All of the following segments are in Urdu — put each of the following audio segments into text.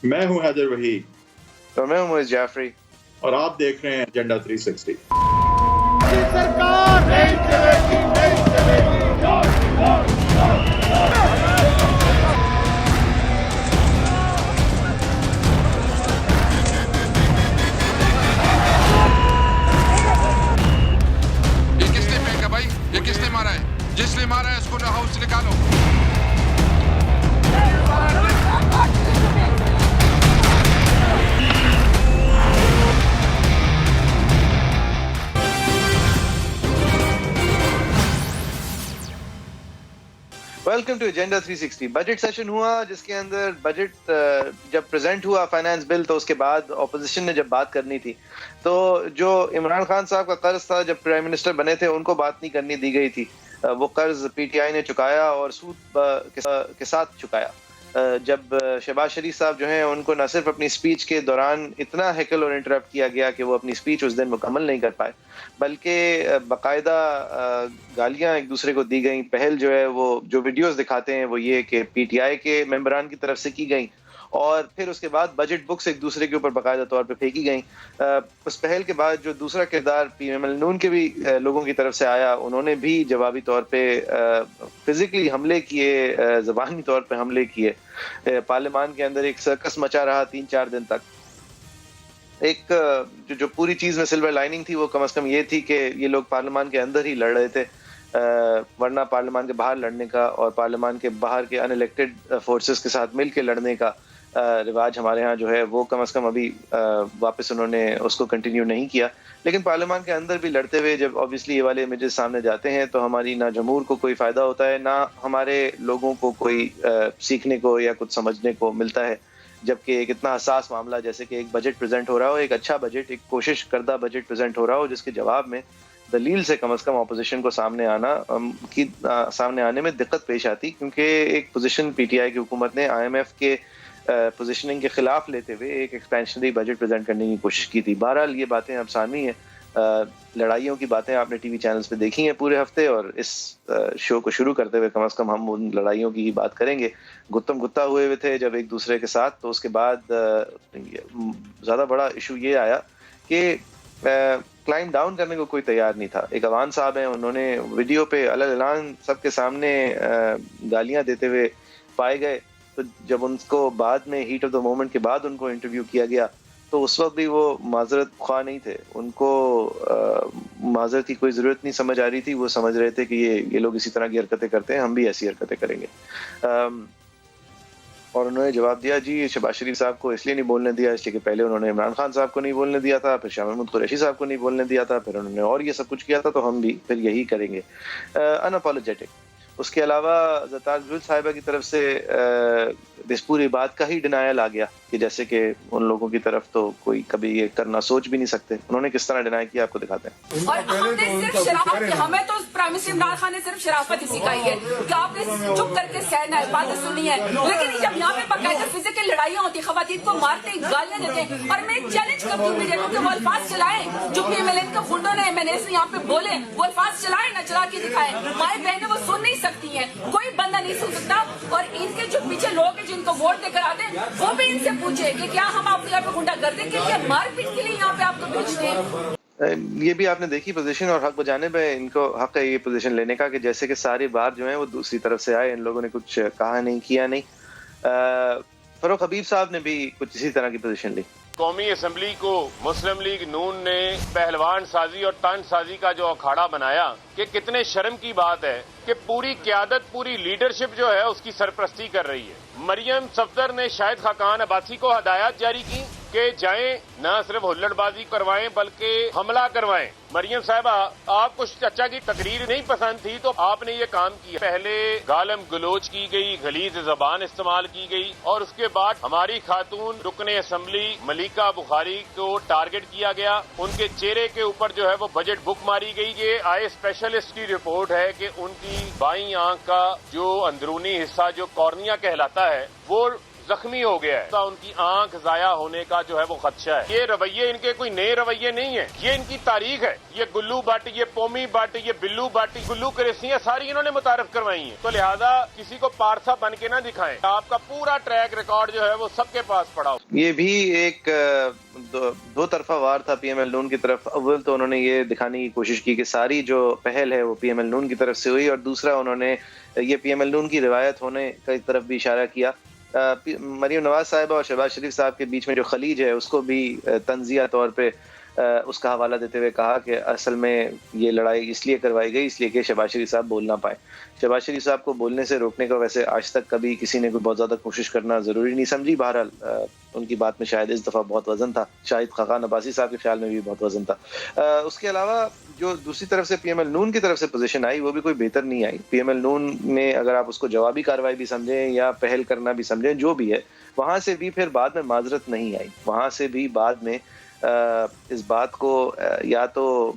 میں ہوں حیدر وحید اور میں ہوں موئز جعفری اور آپ دیکھ رہے ہیں ایجنڈا 360۔ سرکار نہیں چلے گی، نہیں چلے گی۔ یہ کس نے پھینکا بھائی؟ یہ کس نے مارا ہے؟ جس نے مارا ہے اس کو ہاؤس سے نکالو۔ Welcome to agenda 360۔ Budget session ہوا جس کے اندر بجٹ جب پریزنٹ ہوا فائنانس بل، تو اس کے بعد اپوزیشن نے جب بات کرنی تھی تو جو عمران خان صاحب کا قرض تھا جب پرائم منسٹر بنے تھے ان کو بات نہیں کرنی دی گئی تھی۔ وہ قرض پی ٹی آئی نے چکایا اور سود کے ساتھ چکایا۔ جب شہباز شریف صاحب جو ہیں ان کو نہ صرف اپنی سپیچ کے دوران اتنا ہیکل اور انٹرپٹ کیا گیا کہ وہ اپنی سپیچ اس دن مکمل نہیں کر پائے، بلکہ باقاعدہ گالیاں ایک دوسرے کو دی گئیں۔ پہل جو ہے وہ جو ویڈیوز دکھاتے ہیں وہ یہ کہ پی ٹی آئی کے ممبران کی طرف سے کی گئیں، اور پھر اس کے بعد بجٹ بکس ایک دوسرے کے اوپر باقاعدہ طور پہ پھینکی گئیں۔ اس پہل کے بعد جو دوسرا کردار پی ایم ایل نون کے بھی لوگوں کی طرف سے آیا، انہوں نے بھی جوابی طور پہ فزیکلی حملے کیے، زبانی طور پہ حملے کیے۔ پارلیمان کے اندر ایک سرکس مچا رہا 3-4 دن تک۔ ایک جو پوری چیز میں سلور لائننگ تھی وہ کم از کم یہ تھی کہ یہ لوگ پارلیمان کے اندر ہی لڑ رہے تھے، ورنہ پارلیمان کے باہر لڑنے کا اور پارلیمان کے باہر کے ان الیکٹڈ فورسز کے ساتھ مل کے لڑنے کا رواج ہمارے ہاں جو ہے وہ کم از کم ابھی واپس انہوں نے اس کو کنٹینیو نہیں کیا۔ لیکن پارلیمان کے اندر بھی لڑتے ہوئے جب آبویسلی یہ والے امیجز سامنے جاتے ہیں تو ہماری نہ جمہور کو کوئی فائدہ ہوتا ہے، نہ ہمارے لوگوں کو کوئی سیکھنے کو یا کچھ سمجھنے کو ملتا ہے۔ جبکہ ایک اتنا حساس معاملہ جیسے کہ ایک بجٹ پریزنٹ ہو رہا ہو، ایک اچھا بجٹ، ایک کوشش کردہ بجٹ پریزنٹ ہو رہا ہو، جس کے جواب میں دلیل سے کم از کم اپوزیشن کو سامنے آنے میں دقت پیش آتی، کیونکہ ایک پوزیشن پی ٹی آئی کی حکومت نے آئی ایم ایف کے پوزیشننگ کے خلاف لیتے ہوئے ایک ایکسپینشنری بجٹ پریزنٹ کرنے کی کوشش کی تھی۔ بہرحال یہ باتیں اب ثانوی ہیں، لڑائیوں کی باتیں آپ نے ٹی وی چینلز پہ دیکھی ہیں پورے ہفتے، اور اس شو کو شروع کرتے ہوئے کم از کم ہم ان لڑائیوں کی ہی بات کریں گے۔ گتم گتا ہوئے تھے جب ایک دوسرے کے ساتھ، تو اس کے بعد زیادہ بڑا ایشو یہ آیا کہ کلائم ڈاؤن کرنے کو کوئی تیار نہیں تھا۔ ایک عوان صاحب ہیں، انہوں نے ویڈیو پہ اعلان سب کے سامنے گالیاں دیتے ہوئے پائے گئے، تو جب ان کو بعد میں ہیٹ آف دا مومنٹ کے بعد ان کو انٹرویو کیا گیا تو اس وقت بھی وہ معذرت خواہ نہیں تھے، ان کو معذرت کی کوئی ضرورت نہیں سمجھ آ رہی تھی۔ وہ سمجھ رہے تھے کہ یہ لوگ اسی طرح کی حرکتیں کرتے ہیں، ہم بھی ایسی حرکتیں کریں گے۔ اور انہوں نے جواب دیا جی شہباز شریف صاحب کو اس لیے نہیں بولنے دیا اس لیے کہ پہلے انہوں نے عمران خان صاحب کو نہیں بولنے دیا تھا، پھر شاہ محمود قریشی صاحب کو نہیں بولنے دیا تھا، پھر انہوں نے اور یہ سب کچھ کیا تھا، تو ہم بھی پھر یہی کریں گے، ان اپولوجیٹک۔ اس کے علاوہ زرتاج بلوچ صاحبہ کی طرف سے اس پوری بات کا ہی ڈینائل آ گیا کہ جیسے کہ ان لوگوں کی طرف تو کوئی کبھی یہ کرنا سوچ بھی نہیں سکتے۔ انہوں نے کس طرح ڈینائی کیا آپ کو دکھاتے ہیں۔ اور ہم نے صرف شرافت، ہمیں تو پرائم منسٹر عمران خان نے صرف شرافت ہی سکھائی ہے کہ آپ نے چپ کر کے سہنا ہے، باتیں سنی ہے، لیکن جب یہاں پہ باقاعدہ فزیکل لڑائیاں ہوتی، خواتین کو مارتے ہیں، گالیاں دیتے ہیں، اور میں ایک چیلنج کرتی ہوں میڈیا کو کہ وہ الفاظ چلائیں جو پی ایم ایل این کے گنڈوں نے میں نے یہاں پہ بولے، وہ الفاظ چلائیں نہ چلا کے دکھائیں۔ مائیں بہنیں وہ سن نہیں سکتی ہیں، کوئی بندہ نہیں سن سکتا، اور ان کے جو پیچھے لوگ ہیں جن کو ووٹ دے کر آتے ہیں وہ بھی ان سے پوچھے کہ کیا ہم آپ کو یہاں پہ گنڈا گردی کے لیے، مار پیٹ کے لیے یہاں پہ آپ کو بھیجتے ہیں؟ یہ بھی آپ نے دیکھی پوزیشن، اور حق بجانب ہے، ان کو حق ہے یہ پوزیشن لینے کا کہ جیسے کہ ساری بار جو ہیں وہ دوسری طرف سے آئے، ان لوگوں نے کچھ کہا نہیں کیا نہیں۔ فاروق حبیب صاحب نے بھی کچھ اسی طرح کی پوزیشن لی۔ قومی اسمبلی کو مسلم لیگ نون نے پہلوان سازی اور تان سازی کا جو اکھاڑا بنایا، کہ کتنے شرم کی بات ہے کہ پوری قیادت، پوری لیڈرشپ جو ہے اس کی سرپرستی کر رہی ہے۔ مریم صفدر نے شاہد خاقان عباسی کو ہدایات جاری کی کہ جائیں نہ صرف ہلڑ بازی کروائیں بلکہ حملہ کروائیں۔ مریم صاحبہ، آپ کو چچا کی تقریر نہیں پسند تھی تو آپ نے یہ کام کیا، پہلے گالم گلوچ کی گئی، غلیظ زبان استعمال کی گئی، اور اس کے بعد ہماری خاتون رکن اسمبلی ملیکہ بخاری کو ٹارگٹ کیا گیا، ان کے چہرے کے اوپر جو ہے وہ بجٹ بک ماری گئی۔ یہ آئے اسپیشلسٹ کی رپورٹ ہے کہ ان کی بائیں آنکھ کا جو اندرونی حصہ جو کارنیا کہلاتا ہے وہ زخمی ہو گیا ہے، ان کی آنکھ ضائع ہونے کا جو ہے وہ خدشہ ہے۔ یہ رویے ان کے کوئی نئے رویے نہیں ہیں، یہ ان کی تاریخ ہے۔ یہ گلو بٹ، یہ پومی بٹ، یہ بلو بٹ، گلو کرسیاں ساری انہوں نے متعارف کروائی ہیں، تو لہذا کسی کو پارسا بن کے نہ دکھائیں۔ آپ کا پورا ٹریک ریکارڈ جو ہے وہ سب کے پاس پڑا ہو۔ یہ بھی ایک دو طرفہ وار تھا پی ایم ایل نون کی طرف۔ اول تو انہوں نے یہ دکھانے کی کوشش کی کہ ساری جو پہل ہے وہ پی ایم ایل نون کی طرف سے ہوئی، اور دوسرا انہوں نے یہ پی ایم ایل نون کی روایت ہونے کی طرف بھی اشارہ کیا۔ مریم نواز صاحبہ اور شہباز شریف صاحب کے بیچ میں جو خلیج ہے اس کو بھی تنزیہ طور پہ اس کا حوالہ دیتے ہوئے کہا کہ اصل میں یہ لڑائی اس لیے کروائی گئی اس لیے کہ شہباز شریف صاحب بول نہ پائے۔ شہباز شریف صاحب کو بولنے سے روکنے کا ویسے آج تک کبھی کسی نے کوئی بہت زیادہ کوشش کرنا ضروری نہیں سمجھی۔ بہرحال ان کی بات میں شاید اس دفعہ بہت وزن تھا، شاہد خاقان عباسی صاحب کے خیال میں بھی بہت وزن تھا۔ اس کے علاوہ جو دوسری طرف سے پی ایم ایل نون کی طرف سے پوزیشن آئی وہ بھی کوئی بہتر نہیں آئی۔ پی ایم ایل نون میں اگر آپ اس کو جوابی کارروائی بھی سمجھیں یا پہل کرنا بھی سمجھیں، جو بھی ہے، وہاں سے بھی پھر بعد میں معذرت نہیں آئی، وہاں سے بھی بعد میں اس بات کو یا تو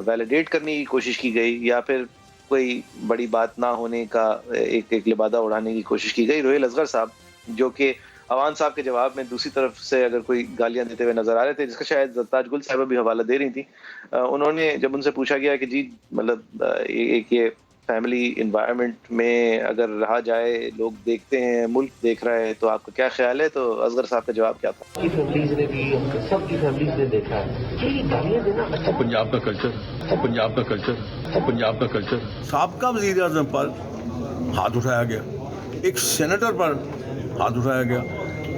ویلیڈیٹ کرنے کی کوشش کی گئی یا پھر کوئی بڑی بات نہ ہونے کا ایک لبادہ اڑانے کی کوشش کی گئی۔ روہیل اصغر صاحب جو کہ عوان صاحب کے جواب میں دوسری طرف سے اگر کوئی گالیاں دیتے ہوئے نظر آ رہے تھے، جس کا شاید زرتاج گل صاحبہ بھی حوالہ دے رہی تھی، انہوں نے جب ان سے پوچھا گیا کہ جی مطلب ایک یہ فیملی انوائرمنٹ میں اگر رہا جائے، لوگ دیکھتے ہیں، ملک دیکھ رہا ہے، تو آپ کا کیا خیال ہے؟ تو اصغر صاحب کا جواب کیا تھا؟ کی فیملیز نے بھی، سب کی فیملیز نے دیکھا ہے کہ یہ گالیاں دینا اچھا پنجاب کا کلچر، اور پنجاب کا کلچر، اور پنجاب کا کلچر۔ سابقہ وزیر اعظم پر ہاتھ اٹھایا گیا، ایک سینیٹر پر ہاتھ اٹھایا گیا،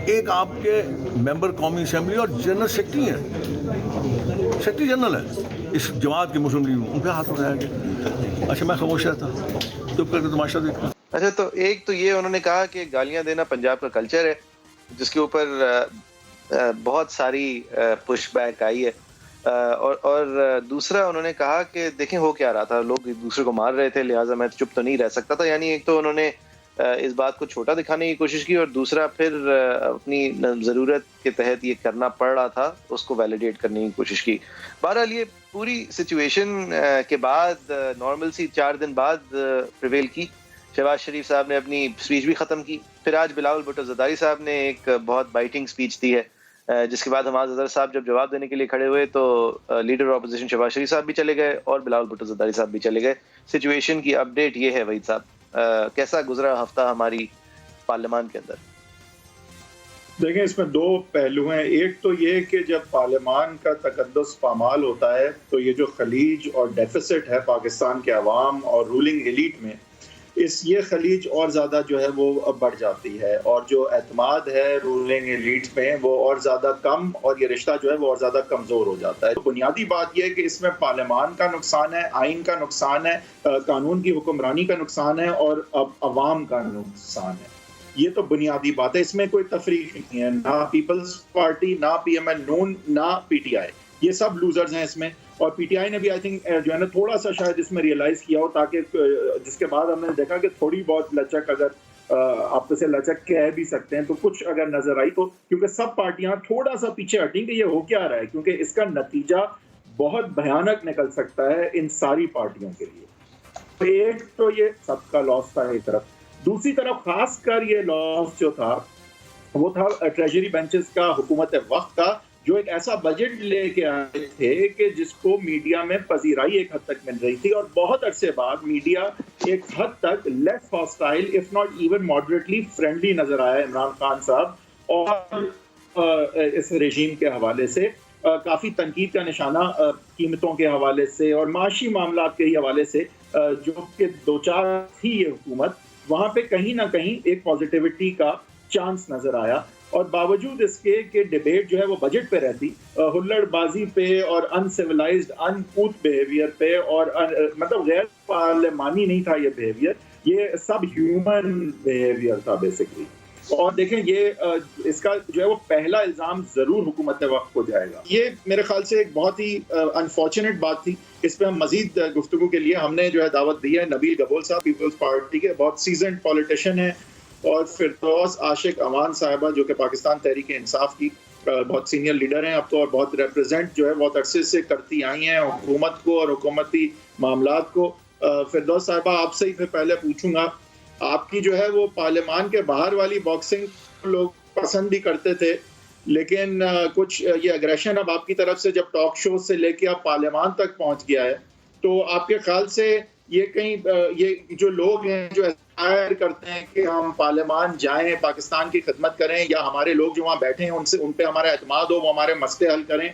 ایک آپ کے ممبر قومی اسمبلی اور جنرل سیکرٹری ہیں، سیکرٹری جنرل ہے اس جماعت کے مسلم لیگ، ان پہ ہاتھ اٹھایا گیا۔ اچھا میں خاموش رہتا، چپ کر کے تماشا دیکھتا۔ اچھا تو ایک تو یہ انہوں نے کہا کہ گالیاں دینا پنجاب کا کلچر ہے، جس کے اوپر بہت ساری پش بیک آئی ہے، اور دوسرا انہوں نے کہا کہ دیکھیں ہو کیا رہا تھا، لوگ ایک دوسرے کو مار رہے تھے، لہٰذا میں چپ تو نہیں رہ سکتا تھا۔ یعنی ایک تو انہوں نے اس بات کو چھوٹا دکھانے کی کوشش کی، اور دوسرا پھر اپنی ضرورت کے تحت یہ کرنا پڑ رہا تھا اس کو ویلیڈیٹ کرنے کی کوشش کی۔ بہرحال یہ پوری سچویشن کے بعد نارمل سی 4 دن بعد پریویل کی۔ شہباز شریف صاحب نے اپنی اسپیچ بھی ختم کی، پھر آج بلاول بھٹو زرداری صاحب نے ایک بہت بائٹنگ اسپیچ دی ہے، جس کے بعد حماد اظہر صاحب جب جواب دینے کے لیے کھڑے ہوئے تو لیڈر اپوزیشن شہباز شریف صاحب بھی چلے گئے اور بلاول بھٹو زرداری صاحب بھی چلے گئے۔ سچویشن کی اپڈیٹ یہ ہے وحید صاحب، کیسا گزرا ہفتہ ہماری پارلیمان کے اندر؟ دیکھیں اس میں 2 پہلو ہیں۔ ایک تو یہ کہ جب پارلیمان کا تقدس پامال ہوتا ہے تو یہ جو خلیج اور ڈیفیسٹ ہے پاکستان کے عوام اور رولنگ ایلیٹ میں، یہ خلیج اور زیادہ جو ہے وہ بڑھ جاتی ہے، اور جو اعتماد ہے رولنگ ایلیٹ میں وہ اور زیادہ کم، اور یہ رشتہ جو ہے وہ اور زیادہ کمزور ہو جاتا ہے۔ تو بنیادی بات یہ ہے کہ اس میں پارلیمان کا نقصان ہے، آئین کا نقصان ہے، قانون کی حکمرانی کا نقصان ہے، اور اب عوام کا نقصان ہے۔ یہ تو بنیادی بات ہے، اس میں کوئی تفریق نہیں ہے، نہ پیپلز پارٹی، نہ پی ایم ایل نون، نہ پی ٹی آئی، یہ سب لوزرز ہیں اس میں۔ اور پی ٹی آئی نے بھی آئی تھنک جو ہے نا تھوڑا سا شاید اس میں ریئلائز کیا ہو، تاکہ جس کے بعد ہم نے دیکھا کہ تھوڑی بہت لچک، اگر آپ سے لچک کہہ بھی سکتے ہیں تو کچھ اگر نظر آئی، تو کیونکہ سب پارٹیاں تھوڑا سا پیچھے ہٹیں کہ یہ ہو کیا رہا ہے، کیونکہ اس کا نتیجہ بہت بھیانک نکل سکتا ہے ان ساری پارٹیوں کے لیے۔ ایک تو یہ سب کا لاس تھا ایک طرف، دوسری طرف خاص کر یہ لاس جو تھا وہ تھا ٹریجری بینچز کا، حکومت وقت کا، جو ایک ایسا بجٹ لے کے آئے تھے کہ جس کو میڈیا میں پذیرائی ایک حد تک مل رہی تھی، اور بہت عرصے بعد میڈیا ایک حد تک less hostile if not even moderately friendly نظر آیا عمران خان صاحب، اور اس رژیم کے حوالے سے کافی تنقید کا نشانہ قیمتوں کے حوالے سے اور معاشی معاملات کے ہی حوالے سے جو کہ دوچار تھی یہ حکومت، وہاں پہ کہیں نہ کہیں ایک پازیٹیوٹی کا چانس نظر آیا۔ اور باوجود اس کے کہ ڈیبیٹ جو ہے وہ بجٹ پہ رہتی، ہلڑ بازی پہ اور ان سیولائزڈ ان کوت بیہیویئر پہ، اور مطلب غیر پارلیمانی نہیں تھا یہ بیہیویئر، یہ سب ہیومن بیہیویئر تھا بیسکلی۔ اور دیکھیں یہ اس کا جو ہے وہ پہلا الزام ضرور حکومت وقت کو جائے گا۔ یہ میرے خیال سے ایک بہت ہی انفارچونیٹ بات تھی، اس پہ ہم مزید گفتگو کے لیے ہم نے جو ہے دعوت دی ہے نبیل گبول صاحب، پیپلز پارٹی کے بہت سیزنڈ پولیٹیشین ہیں، اور فردوس عاشق امان صاحبہ جو کہ پاکستان تحریک انصاف کی بہت سینئر لیڈر ہیں اب تو، اور بہت ریپرزینٹ جو ہے بہت عرصے سے کرتی آئی ہیں حکومت کو اور حکومتی معاملات کو۔ فردوس صاحبہ آپ سے ہی پھر پہلے پوچھوں گا، آپ کی جو ہے وہ پارلیمان کے باہر والی باکسنگ لوگ پسند بھی کرتے تھے، لیکن کچھ یہ اگریشن اب آپ کی طرف سے جب ٹاک شو سے لے کے آپ پارلیمان تک پہنچ گیا ہے، تو آپ کے خیال سے یہ کہیں یہ جو لوگ ہیں جو اسپائر کرتے ہیں کہ ہم پارلیمان جائیں، پاکستان کی خدمت کریں، یا ہمارے لوگ جو وہاں بیٹھے ہیں ان پہ ہمارا اعتماد ہو، وہ ہمارے مسئلے حل کریں،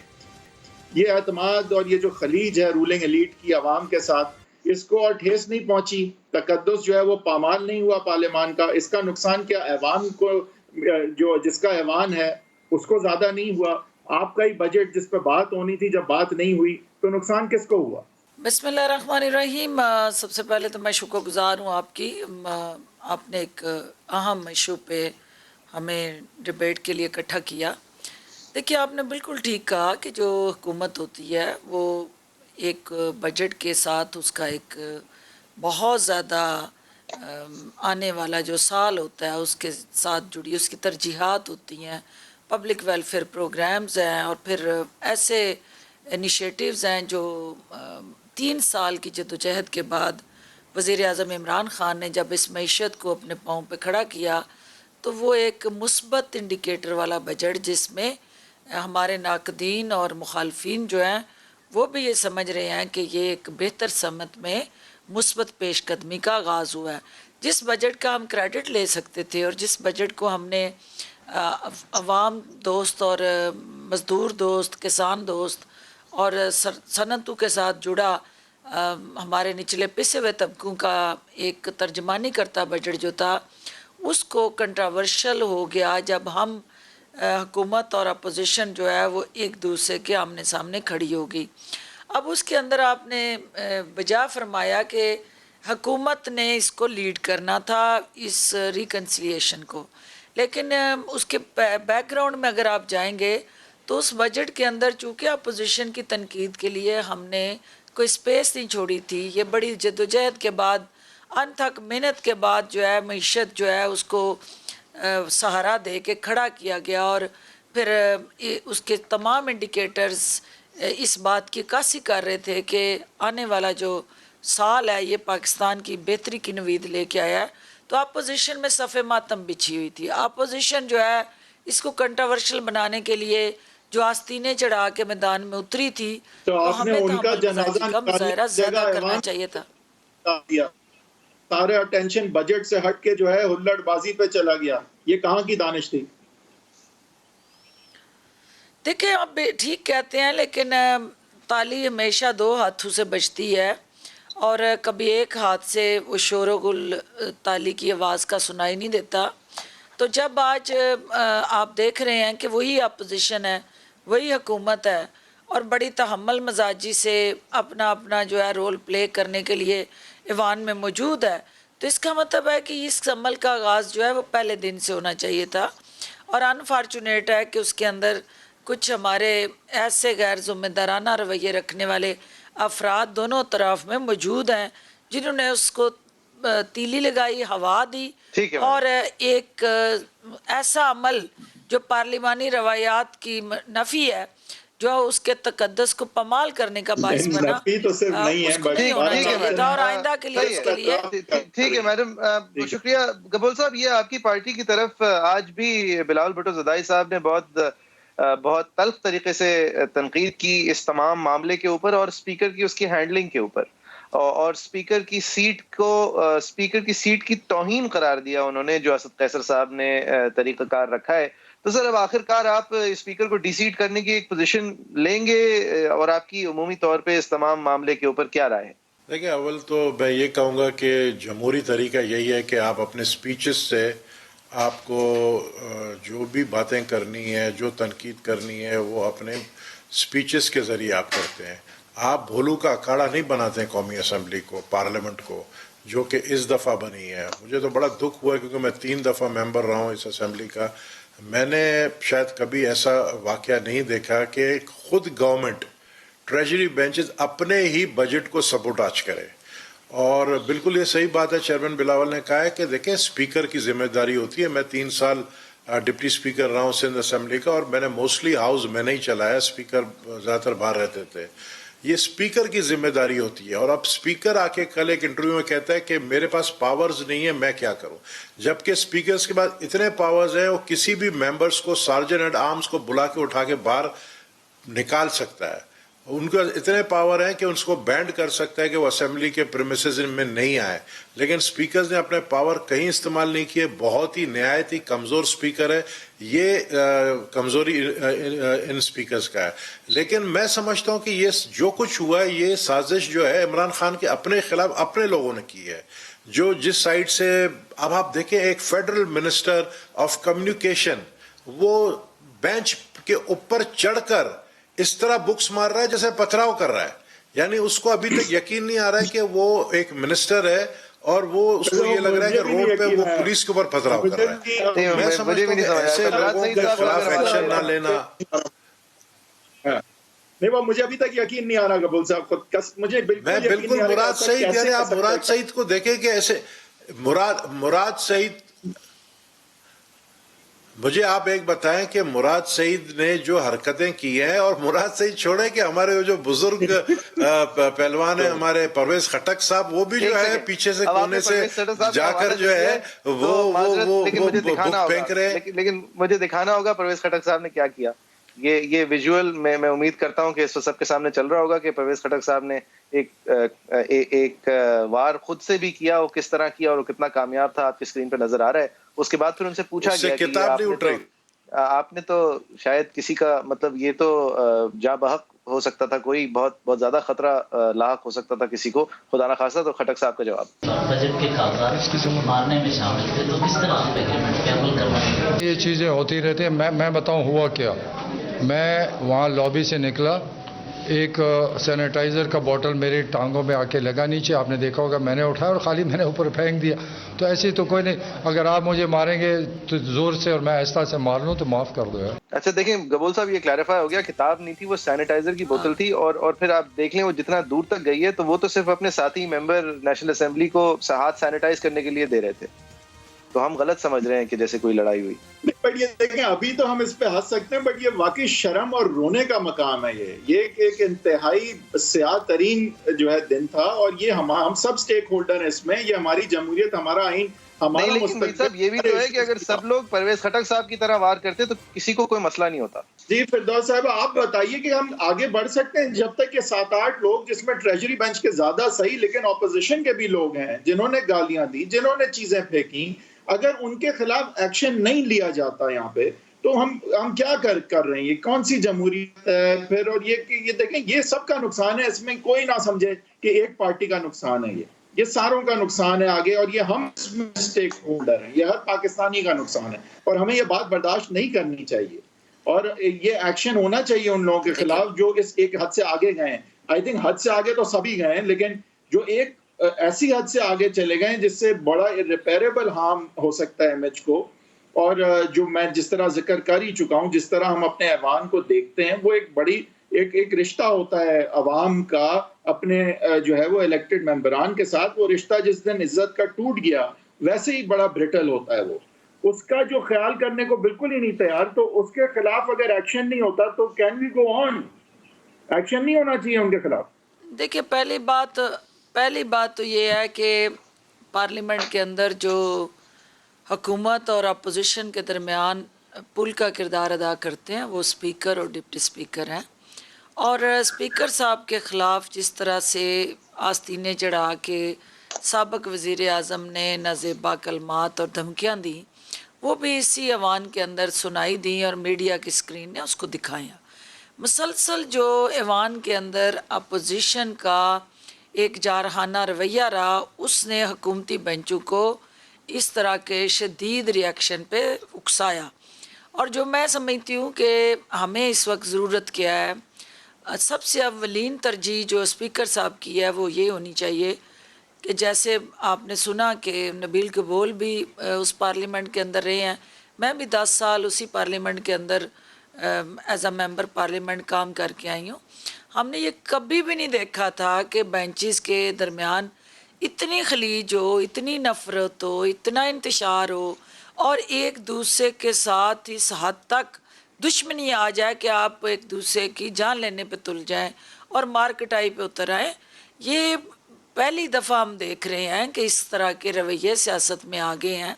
یہ اعتماد اور یہ جو خلیج ہے رولنگ ایلیٹ کی عوام کے ساتھ، اس کو اور ٹھیس نہیں پہنچی، تقدس جو ہے وہ پامال نہیں ہوا پارلیمان کا، اس کا نقصان کیا ایوان کو، جو جس کا ایوان ہے اس کو زیادہ نہیں ہوا؟ آپ کا ہی بجٹ جس پہ بات ہونی تھی جب بات نہیں ہوئی تو نقصان کس کو ہوا؟ بسم اللہ الرحمن الرحیم. سب سے پہلے تو میں شکر گزار ہوں آپ کی. آپ نے ایک اہم ایشو پہ ہمیں ڈیبیٹ کے لیے اکٹھا کیا. دیکھیے آپ نے بالکل ٹھیک کہا کہ جو حکومت ہوتی ہے وہ ایک بجٹ کے ساتھ اس کا ایک بہت زیادہ آنے والا جو سال ہوتا ہے اس کے ساتھ جڑی اس کی ترجیحات ہوتی ہیں، پبلک ویلفیئر پروگرامز ہیں، اور پھر ایسے انیشیٹیوز ہیں جو 3 سال کی جدوجہد کے بعد وزیر اعظم عمران خان نے جب اس معیشت کو اپنے پاؤں پہ کھڑا کیا تو وہ ایک مثبت انڈیکیٹر والا بجٹ، جس میں ہمارے ناقدین اور مخالفین جو ہیں وہ بھی یہ سمجھ رہے ہیں کہ یہ ایک بہتر سمت میں مثبت پیش قدمی کا آغاز ہوا ہے. جس بجٹ کا ہم کریڈٹ لے سکتے تھے اور جس بجٹ کو ہم نے عوام دوست اور مزدور دوست، کسان دوست اور صنعتوں کے ساتھ جڑا ہمارے نچلے پسے ہوئے طبقوں کا ایک ترجمانی کرتا بجٹ جو تھا، اس کو کنٹراورشل ہو گیا جب ہم حکومت اور اپوزیشن جو ہے وہ ایک دوسرے کے آمنے سامنے کھڑی ہوگی. اب اس کے اندر آپ نے بجا فرمایا کہ حکومت نے اس کو لیڈ کرنا تھا، اس ریکنسیلیشن کو، لیکن اس کے بیک گراؤنڈ میں اگر آپ جائیں گے تو اس بجٹ کے اندر چونکہ اپوزیشن کی تنقید کے لیے ہم نے کوئی سپیس نہیں چھوڑی تھی. یہ بڑی جدوجہد کے بعد، انتھک محنت کے بعد جو ہے معیشت جو ہے اس کو سہارا دے کے کھڑا کیا گیا، اور پھر اس کے تمام انڈیکیٹرز اس بات کی عکاسی کر رہے تھے کہ آنے والا جو سال ہے یہ پاکستان کی بہتری کی نوید لے کے آیا ہے. تو اپوزیشن میں صف ماتم بچھی ہوئی تھی. اپوزیشن جو ہے اس کو کنٹراورشل بنانے کے لیے جو آستینیں چڑھا کے میدان میں اتری تھی، تو ہمیں تو کا مظاہرہ زیادہ کرنا چاہیے تھا. سارا اٹینشن بجٹ سے ہٹ کے جو ہے ہلڑ بازی پہ چلا گیا. یہ کہاں کی دانش تھی؟ دیکھیں آپ ٹھیک کہتے ہیں، لیکن تالی ہمیشہ 2 ہاتھوں سے بجتی ہے، اور کبھی ایک ہاتھ سے وہ شور و گل تالی کی آواز کا سنائی نہیں دیتا. تو جب آج آپ دیکھ رہے ہیں کہ وہی اپوزیشن ہے، وہی حکومت ہے، اور بڑی تحمل مزاجی سے اپنا جو ہے رول پلے کرنے کے لیے ایوان میں موجود ہے، تو اس کا مطلب ہے کہ اس عمل کا آغاز جو ہے وہ پہلے دن سے ہونا چاہیے تھا. اور انفارچونیٹ ہے کہ اس کے اندر کچھ ہمارے ایسے غیر ذمہ دارانہ رویے رکھنے والے افراد دونوں طرف میں موجود ہیں جنہوں نے اس کو تیلی لگائی، ہوا دی، اور ایک ایسا عمل جو پارلیمانی روایات کی نفی ہے، جو اس کے تقدس کو پامال کرنے کا باعث بنا، اس کو نہیں ہونا چاہیے تھا، اور آئندہ کے لیے اس کے لیے. ٹھیک ہے میڈم، شکریہ. گبول صاحب، یہ آپ کی پارٹی کی طرف آج بھی بلاول بھٹو زدائی صاحب نے بہت تلخ طریقے سے تنقید کی اس تمام معاملے کے اوپر، اور اسپیکر کی اس کی ہینڈلنگ کے اوپر، اور اسپیکر کی سیٹ کی توہین قرار دیا انہوں نے جو اسد قیصر صاحب نے طریقہ کار رکھا ہے. تو سر اب آخر کار آپ اسپیکر کو ڈی سیٹ کرنے کی ایک پوزیشن لیں گے، اور آپ کی عمومی طور پہ اس تمام معاملے کے اوپر کیا رائے ہے؟ دیکھیں، اول تو میں یہ کہوں گا کہ جمہوری طریقہ یہی ہے کہ آپ اپنے سپیچز سے آپ کو جو بھی باتیں کرنی ہے، جو تنقید کرنی ہے، وہ اپنے سپیچز کے ذریعے آپ کرتے ہیں. آپ بھولو کا اکھاڑا نہیں بناتے ہیں قومی اسمبلی کو، پارلیمنٹ کو، جو کہ اس دفعہ بنی ہے. مجھے تو بڑا دکھ ہوا ہے کیونکہ میں 3 دفعہ ممبر رہا ہوں اس اسمبلی کا. میں نے شاید کبھی ایسا واقعہ نہیں دیکھا کہ خود گورنمنٹ ٹریجری بینچز اپنے ہی بجٹ کو سبوٹاج کرے. اور بالکل یہ صحیح بات ہے، چیئرمین بلاول نے کہا ہے کہ دیکھیں اسپیکر کی ذمہ داری ہوتی ہے. میں 3 سال ڈپٹی اسپیکر رہا ہوں سندھ اسمبلی کا، اور میں نے موسٹلی ہاؤس میں نہیں چلایا، اسپیکر زیادہ تر باہر رہتے تھے. یہ اسپیکر کی ذمہ داری ہوتی ہے. اور اب اسپیکر آ کے کل ایک انٹرویو میں کہتا ہے کہ میرے پاس پاورز نہیں ہے, میں کیا کروں, جبکہ اسپیکرز کے پاس اتنے پاورز ہیں وہ کسی بھی ممبرس کو سارجن ایٹ آرمز کو بلا کے اٹھا کے باہر نکال سکتا ہے. ان کو اتنے پاور ہیں کہ اس کو بینڈ کر سکتا ہے کہ وہ اسمبلی کے پریمیسز میں نہیں آئے. لیکن اسپیکرز نے اپنے پاور کہیں استعمال نہیں کیے. بہت ہی نہایت ہی کمزور اسپیکر ہے. یہ کمزوری ان اسپیکرز کا ہے. لیکن میں سمجھتا ہوں کہ یہ جو کچھ ہوا ہے یہ سازش جو ہے عمران خان کے اپنے خلاف اپنے لوگوں نے کی ہے. جو جس سائڈ سے اب آپ دیکھیں ایک فیڈرل منسٹر آف کمیونیکیشن وہ بینچ کے اوپر چڑھ کر اس طرح بکس مار رہا ہے جیسے پتھراؤ کر رہا ہے. یعنی اس کو ابھی تک یقین نہیں آ رہا ہے کہ وہ ایک منسٹر ہے اور وہ اس کو یہ لگ رہا ہے کہ روڈ پہ وہ پولیس کے اوپر پتھراؤ کر رہا ہے. میں سمجھتا ہوں کہ ایسے لوگوں کے خلاف ایکشن نہ لینا. نہیں وہ مجھے ابھی تک یقین نہیں آ رہا قبول صاحب کو. مجھے میں بالکل مراد سعید, یعنی آپ مراد سعید کو دیکھیں کہ ایسے مراد سعید, مجھے آپ ایک بتائیں کہ مراد سعید نے جو حرکتیں کی ہیں, اور مراد سعید چھوڑیں کہ ہمارے جو بزرگ پہلوان ہیں ہمارے پرویز خٹک صاحب, وہ بھی جو ہے پیچھے سے کونے سے جا کر جو ہے وہ پھینک رہے. لیکن مجھے دکھانا ہوگا پرویز خٹک صاحب نے کیا کیا. یہ ویژول میں امید کرتا ہوں کہ اس وقت سب کے سامنے چل رہا ہوگا کہ پرویز خٹک صاحب نے ایک وار خود سے بھی کیا, وہ کس طرح کیا اور وہ کتنا کامیاب تھا آپ کی اسکرین پہ نظر آ رہا ہے. اس کے بعد پھر ان سے پوچھا گیا کہ آپ نے تو شاید کسی کا مطلب یہ تو جاں بحق ہو سکتا تھا, کوئی بہت زیادہ خطرہ لاحق ہو سکتا تھا کسی کو, خدا نہ خواستہ. تو خٹک صاحب کا جواب, بجٹ کے کاغذات مارنے میں شامل تھے تو کس طرح آپ ایگریمنٹ پہ عمل کرنا. یہ چیزیں ہوتی رہتی ہیں. میں بتاؤں ہوا کیا. میں وہاں لابی سے نکلا, ایک سینیٹائزر کا بوٹل میری ٹانگوں میں آ کے لگا نیچے, آپ نے دیکھا ہوگا, میں نے اٹھایا اور خالی میں نے اوپر پھینک دیا. تو ایسی تو کوئی نہیں, اگر آپ مجھے ماریں گے تو زور سے اور میں آہستہ سے مار لوں تو معاف کر دو یار. اچھا دیکھیں قبول صاحب, یہ کلیریفائی ہو گیا, کتاب نہیں تھی وہ سینیٹائزر کی بوتل تھی. اور پھر آپ دیکھ لیں وہ جتنا دور تک گئی ہے تو وہ تو صرف اپنے ساتھی ممبر نیشنل اسمبلی کو ہاتھ سینیٹائز کرنے کے لیے دے رہے تھے. تو ہم غلط سمجھ رہے ہیں کہ جیسے کوئی لڑائی ہوئی. بٹ یہ دیکھیں ابھی تو ہم اس پہ ہنس سکتے ہیں, بٹ یہ واقعی شرم اور رونے کا مقام ہے. یہ ایک انتہائی سیاہ ترین جو ہے دن تھا, اور یہ ہم سب سٹیک ہولڈر ہیں اس میں. یہ ہماری جمہوریت, ہمارا آئین, ہمارا مستقبل. یہ بھی تو ہے کہ اگر سب لوگ پرویز خٹک صاحب کی طرح وار کرتے تو کسی کو کوئی مسئلہ نہیں ہوتا. جی فردوس صاحب آپ بتائیے کہ ہم آگے بڑھ سکتے ہیں جب تک کہ 7-8 لوگ, جس میں ٹریجری بینچ کے زیادہ صحیح لیکن اپوزیشن کے بھی لوگ ہیں جنہوں نے گالیاں دی, جنہوں نے چیزیں پھینکی, اگر ان کے خلاف ایکشن نہیں لیا جاتا یہاں پہ تو ہم کیا کر رہے ہیں؟ یہ کون سی جمہوریت ہے پھر؟ اور یہ دیکھیں یہ سب کا نقصان ہے, اس میں کوئی نہ سمجھے کہ ایک پارٹی کا نقصان ہے. یہ ساروں کا نقصان ہے آگے, اور یہ ہم اس میں اسٹیک ہولڈر ہیں. یہ ہر پاکستانی کا نقصان ہے, اور ہمیں یہ بات برداشت نہیں کرنی چاہیے, اور یہ ایکشن ہونا چاہیے ان لوگوں کے خلاف جو اس ایک حد سے آگے گئے ہیں. آئی تھنک حد سے آگے تو سبھی گئے ہیں, لیکن جو ایک ایسی حد سے آگے چلے گئے جس سے بڑا ریپیریبل ہارم ہو سکتا ہے امیج کو. اور جو میں جس طرح ذکر کر ہی چکا ہوں, جس طرح ہم اپنے ایوان کو دیکھتے ہیں, وہ ایک بڑی ایک رشتہ ہوتا ہے عوام کا اپنے جو ہے وہ الیکٹڈ ممبران کے ساتھ. وہ رشتہ جس دن عزت کا ٹوٹ گیا ویسے ہی بڑا برٹل ہوتا ہے. وہ اس کا جو خیال کرنے کو بالکل ہی نہیں تیار, تو اس کے خلاف اگر ایکشن نہیں ہوتا تو can we go on? Action نہیں ہونا چاہیے ان کے خلاف. دیکھیے پہلی بات تو یہ ہے کہ پارلیمنٹ کے اندر جو حکومت اور اپوزیشن کے درمیان پل کا کردار ادا کرتے ہیں وہ اسپیکر اور ڈپٹی اسپیکر ہیں. اور اسپیکر صاحب کے خلاف جس طرح سے آستینے چڑھا کے سابق وزیر اعظم نے نازیبا کلمات اور دھمکیاں دیں, وہ بھی اسی ایوان کے اندر سنائی دیں اور میڈیا کی اسکرین نے اس کو دکھایا. مسلسل جو ایوان کے اندر اپوزیشن کا ایک جارحانہ رویہ رہا, اس نے حکومتی بینچوں کو اس طرح کے شدید ریاکشن پہ اکسایا. اور جو میں سمجھتی ہوں کہ ہمیں اس وقت ضرورت کیا ہے, سب سے اولین ترجیح جو اسپیکر صاحب کی ہے وہ یہ ہونی چاہیے کہ جیسے آپ نے سنا کہ نبیل قبول بھی اس پارلیمنٹ کے اندر رہے ہیں, میں بھی 10 سال اسی پارلیمنٹ کے اندر ایز اے ممبر پارلیمنٹ کام کر کے آئی ہوں. ہم نے یہ کبھی بھی نہیں دیکھا تھا کہ بینچز کے درمیان اتنی خلیج ہو, اتنی نفرت ہو, اتنا انتشار ہو, اور ایک دوسرے کے ساتھ اس حد تک دشمنی آ جائے کہ آپ ایک دوسرے کی جان لینے پہ تل جائیں اور مارکٹائی پہ اتر آئیں. یہ پہلی دفعہ ہم دیکھ رہے ہیں کہ اس طرح کے رویے سیاست میں آگے ہیں.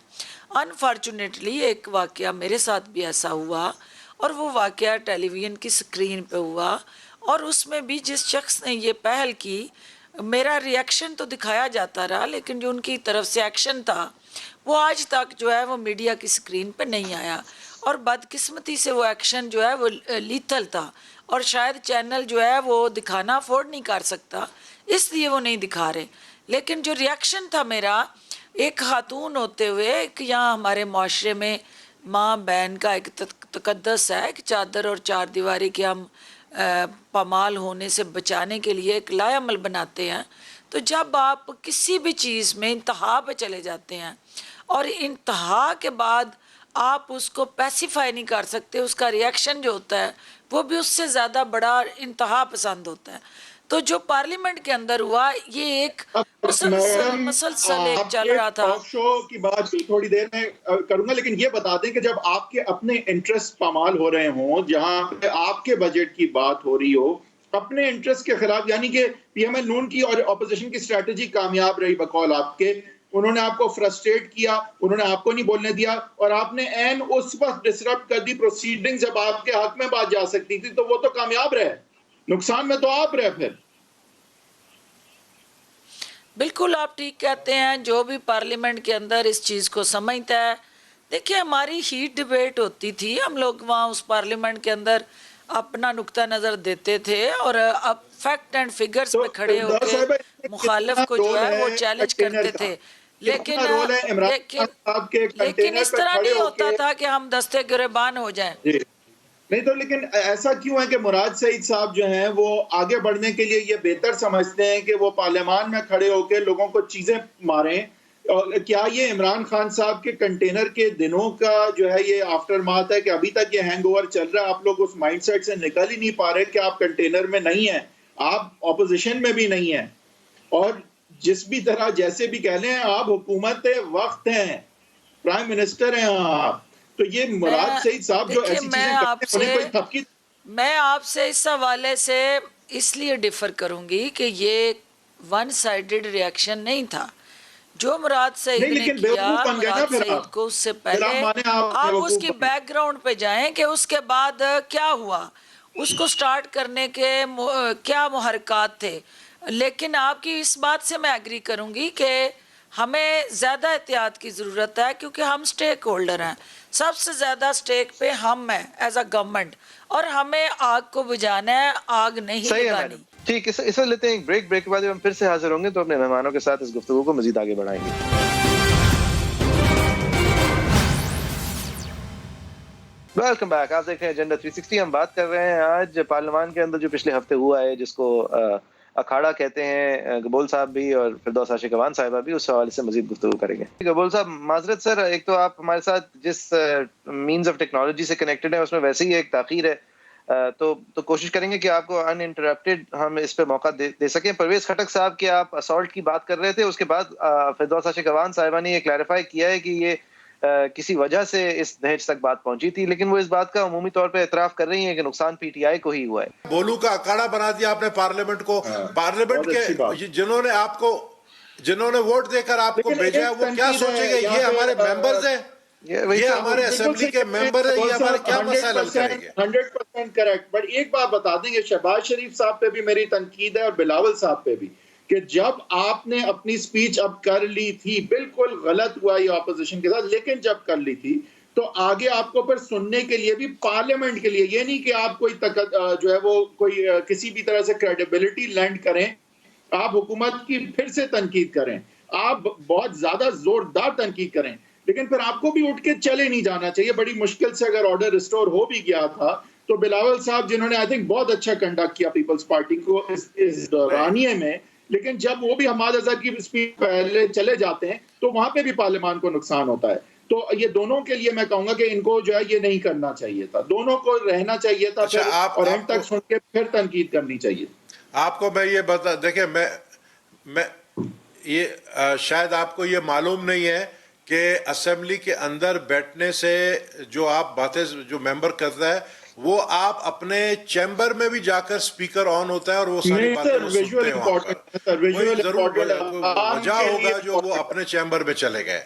انفارچونیٹلی ایک واقعہ میرے ساتھ بھی ایسا ہوا اور وہ واقعہ ٹیلی ویژن کی سکرین پہ ہوا اور اس میں بھی جس شخص نے یہ پہل کی میرا ریئیکشن تو دکھایا جاتا رہا لیکن جو ان کی طرف سے ایکشن تھا وہ آج تک جو ہے وہ میڈیا کی سکرین پہ نہیں آیا اور بدقسمتی سے وہ ایکشن جو ہے وہ لیتھل تھا اور شاید چینل جو ہے وہ دکھانا افورڈ نہیں کر سکتا اس لیے وہ نہیں دکھا رہے. لیکن جو ریئیکشن تھا میرا ایک خاتون ہوتے ہوئے ایک یہاں ہمارے معاشرے میں ماں بہن کا ایک تقدس ہے کہ چادر اور چار دیواری کے ہم پامال ہونے سے بچانے کے لیے ایک لائے عمل بناتے ہیں. تو جب آپ کسی بھی چیز میں انتہا پہ چلے جاتے ہیں اور انتہا کے بعد آپ اس کو پیسیفائی نہیں کر سکتے اس کا ریئیکشن جو ہوتا ہے وہ بھی اس سے زیادہ بڑا انتہا پسند ہوتا ہے. تو جو پارلیمنٹ کے اندر ہوا یہ ایک مسلسل ایک چل رہا تھا. ٹاک شو کی بات تھوڑی دیر میں کروں گا لیکن یہ بتا دیں کہ جب آپ کے اپنے انٹرسٹ پامال ہو رہے ہوں جہاں پہ آپ کے بجٹ کی بات ہو رہی ہو اپنے انٹرسٹ کے خلاف یعنی کہ پی ایم ایل نون کی اور اپوزیشن کی اسٹریٹجی کامیاب رہی بقول آپ کے انہوں نے آپ کو فرسٹریٹ کیا انہوں نے آپ کو نہیں بولنے دیا اور آپ نے این اس وقت ڈسرپٹ کر دی پروسیڈنگ جب آپ کے حق میں بات جا سکتی تھی تو وہ تو کامیاب رہے نقصان میں تو آپ رہے. پھر بالکل آپ ٹھیک کہتے ہیں جو بھی پارلیمنٹ کے اندر اس چیز کو سمجھتا ہے. دیکھیں ہماری ہیٹ ڈیبیٹ ہوتی تھی ہم لوگ وہاں اس پارلیمنٹ کے اندر اپنا نقطہ نظر دیتے تھے اور اب فیکٹ اینڈ فگرز پہ کھڑے ہو کے مخالف کو جو ہے وہ چیلنج کرتے تھے لیکن اس طرح نہیں ہوتا تھا کہ ہم دستے گریبان ہو جائیں. نہیں تو لیکن ایسا کیوں ہے کہ مراد سعید صاحب جو ہیں وہ آگے بڑھنے کے لیے یہ بہتر سمجھتے ہیں کہ وہ پارلیمان میں کھڑے ہو کے لوگوں کو چیزیں ماریں. کیا یہ عمران خان صاحب کے کنٹینر کے دنوں کا جو ہے یہ آفٹر مات ہے کہ ابھی تک یہ ہینگ اوور چل رہا ہے آپ لوگ اس مائنڈ سیٹ سے نکل ہی نہیں پا رہے کہ آپ کنٹینر میں نہیں ہیں آپ اپوزیشن میں بھی نہیں ہیں اور جس بھی طرح جیسے بھی کہہ لیں آپ حکومت وقت ہیں پرائم منسٹر ہیں آپ تو یہ مراد سعید صاحب جو ایسی چیزیں کرتے ہیں کوئی تھپکی. میں آپ سے اس حوالے سے اس لیے ڈیفر کروں گی کہ یہ ون سائیڈڈ ریئیکشن نہیں تھا جو مراد سعید نے کیا. مراد سعید کو اس سے پہلے آپ اس کی بیک گراؤنڈ پہ جائیں کہ اس کے بعد کیا ہوا اس کو سٹارٹ کرنے کے کیا محرکات تھے. لیکن آپ کی اس بات سے میں ایگری کروں گی کہ ہمیں زیادہ احتیاط کی ضرورت ہے کیونکہ ہم سٹیک ہولڈر ہیں سب سے زیادہ سٹیک پہ ہم ہیں ایز اے گورنمنٹ اور ہمیں آگ کو بجھانا ہے آگ نہیں لگانی. ٹھیک اس سے لیتے ہیں ایک بریک کے بعد ہم پھر سے حاضر ہوں گے تو اپنے مہمانوں کے ساتھ اس گفتگو کو مزید آگے بڑھائیں گے. ویلکم بیک آپ دیکھ رہے ہیں ایجنڈا 360 ہم بات کر رہے ہیں آج پارلیمان کے اندر جو پچھلے ہفتے ہوا ہے جس کو اکھاڑا کہتے ہیں گبول صاحب بھی اور فردوس عاشق اعوان صاحبہ بھی اس حوالے سے مزید گفتگو کریں گے. گبول صاحب معذرت سر ایک تو آپ ہمارے ساتھ جس مینز آف ٹیکنالوجی سے کنیکٹڈ ہیں اس میں ویسے ہی ایک تاخیر ہے تو کوشش کریں گے کہ آپ کو ان انٹرپٹیڈ ہم اس پہ موقع دے سکیں. پرویز خٹک صاحب کے آپ اسالٹ کی بات کر رہے تھے اس کے بعد فردوس عاشق اعوان صاحبہ نے یہ کلیریفائی کیا ہے کہ یہ کسی وجہ سے اس دہیج تک بات پہنچی تھی لیکن وہ اس بات کا عمومی طور پہ اعتراف کر رہی ہیں کہ نقصان پی ٹی آئی کو ہی ہوا ہے. بولو کا اکھاڑا بنا دیا آپ نے پارلیمنٹ کو. پارلیمنٹ کے جنہوں نے ووٹ دے کر آپ کو بھیجا ہے وہ کیا سوچیں گے یہ ہمارے ممبرز ہیں یہ ہمارے اسمبلی کے ممبر ہیں یہ ہمارے کیا مسائل حل کریں گے. 100% کریکٹ. بٹ ایک بات بتا دیں کہ شہباز شریف صاحب پہ بھی میری تنقید ہے اور بلاول صاحب پہ بھی کہ جب آپ نے اپنی سپیچ اب کر لی تھی بالکل غلط ہوا یہ اپوزیشن کے ساتھ لیکن جب کر لی تھی تو آگے آپ کو پھر سننے کے لیے بھی پارلیمنٹ کے لیے یہ نہیں کہ آپ کوئی جو ہے وہ کوئی کسی بھی طرح سے کریڈیبلٹی لینڈ کریں آپ حکومت کی پھر سے تنقید کریں آپ بہت زیادہ زوردار تنقید کریں لیکن پھر آپ کو بھی اٹھ کے چلے نہیں جانا چاہیے. بڑی مشکل سے اگر آرڈر ریسٹور ہو بھی گیا تھا تو بلاول صاحب جنہوں نے آئی تھنک بہت اچھا کنڈکٹ کیا پیپلز پارٹی کو اس دورانیے میں لیکن جب وہ بھی حماد ازہر کی سپیچ پہلے چلے جاتے ہیں تو وہاں پہ بھی پارلیمان کو نقصان ہوتا ہے. تو یہ دونوں کے لیے میں کہوں گا کہ ان کو جو ہے یہ نہیں کرنا چاہیے تھا دونوں کو رہنا چاہیے تھا اور اینڈ تک سن کے پھر تنقید کرنی چاہیے. آپ کو میں یہ بتا دیکھیں میں یہ شاید آپ کو یہ معلوم نہیں ہے کہ اسمبلی کے اندر بیٹھنے سے جو آپ باتیں جو ممبر کرتا ہے وہ آپ اپنے چیمبر میں بھی جا کر سپیکر آن ہوتا ہے اور وہ ساری نہیں باتیں سر، وہ ویژول سنتے ہیں وہاں پر. امپورٹنٹ سر، ویژول کوئی ضرور امپورٹنٹ وجہ ہوگا جو وہ اپنے چیمبر میں چلے گئے.